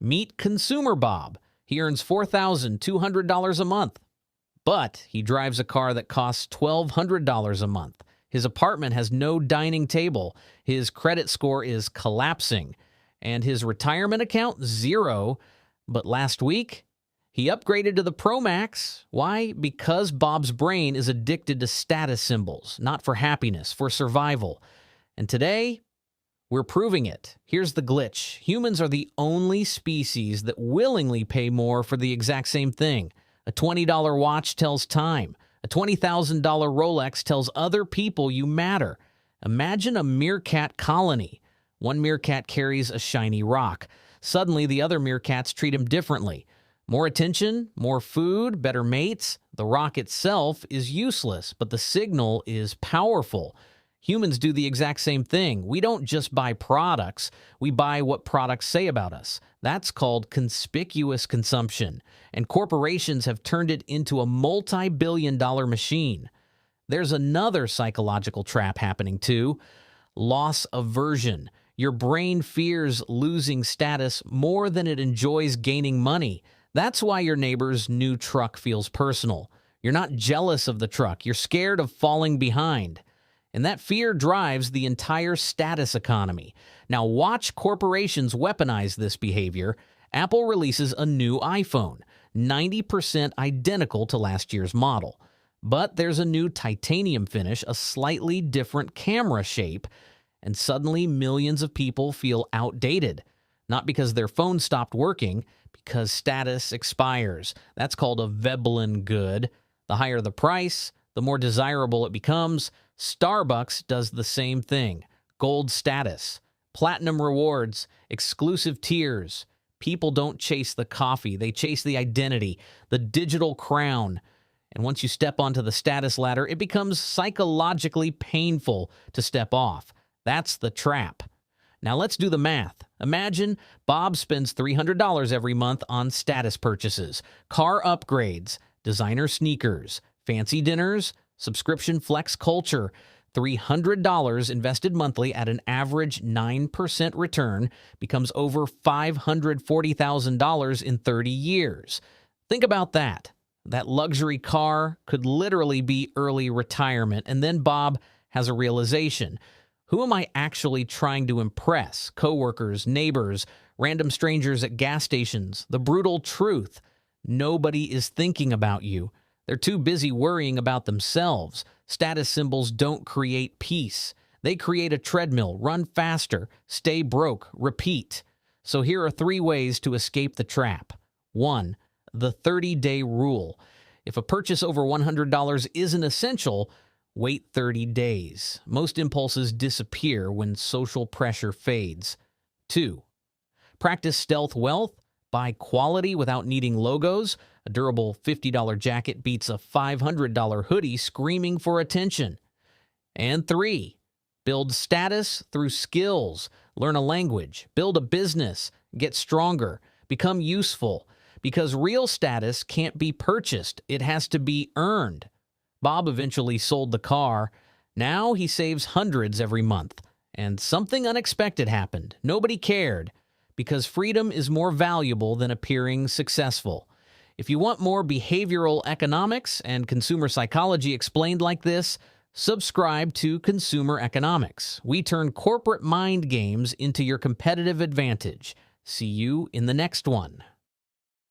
Meet Consumer Bob. He earns $4,200 a month, but he drives a car that costs $1,200 a month. His apartment has no dining table. His credit score is collapsing, and his retirement account, zero. But last week, he upgraded to the Pro Max. Why? Because Bob's brain is addicted to status symbols, not for happiness, for survival. And today, we're proving it. Here's the glitch. Humans are the only species that willingly pay more for the exact same thing. A $20 watch tells time. A $20,000 Rolex tells other people you matter. Imagine a meerkat colony. One meerkat carries a shiny rock. Suddenly, the other meerkats treat him differently. More attention, more food, better mates. The rock itself is useless, but the signal is powerful. Humans do the exact same thing. We don't just buy products. We buy what products say about us. That's called conspicuous consumption, and corporations have turned it into a multi-billion-dollar machine. There's another psychological trap happening too: loss aversion. Your brain fears losing status more than it enjoys gaining money. That's why your neighbor's new truck feels personal. You're not jealous of the truck. You're scared of falling behind. And that fear drives the entire status economy. Now watch corporations weaponize this behavior. Apple releases a new iPhone, 90% identical to last year's model. But there's a new titanium finish, a slightly different camera shape, and suddenly millions of people feel outdated. Not because their phone stopped working, because status expires. That's called a Veblen good. The higher the price, the more desirable it becomes. Starbucks does the same thing. Gold status, platinum rewards, exclusive tiers. People don't chase the coffee. They chase the identity, the digital crown. And once you step onto the status ladder, it becomes psychologically painful to step off. That's the trap. Now let's do the math. Imagine Bob spends $300 every month on status purchases, car upgrades, designer sneakers, fancy dinners, subscription flex culture. $300 invested monthly at an average 9% return becomes over $540,000 in 30 years. Think about that. That luxury car could literally be early retirement, and then Bob has a realization. Who am I actually trying to impress? Coworkers, neighbors, random strangers at gas stations. The brutal truth: nobody is thinking about you. They're too busy worrying about themselves. Status symbols don't create peace. They create a treadmill: run faster, stay broke, repeat. So here are 3 ways to escape the trap. 1. The 30-day rule. If a purchase over $100 isn't essential, wait 30 days. Most impulses disappear when social pressure fades. 2. Practice stealth wealth. Buy quality without needing logos. A durable $50 jacket beats a $500 hoodie screaming for attention. And 3. Build status through skills. Learn a language. Build a business. Get stronger. Become useful. Because real status can't be purchased. It has to be earned. Bob eventually sold the car. Now he saves hundreds every month. And something unexpected happened. Nobody cared, because freedom is more valuable than appearing successful. If you want more behavioral economics and consumer psychology explained like this, subscribe to Consumer Economics. We turn corporate mind games into your competitive advantage. See you in the next one.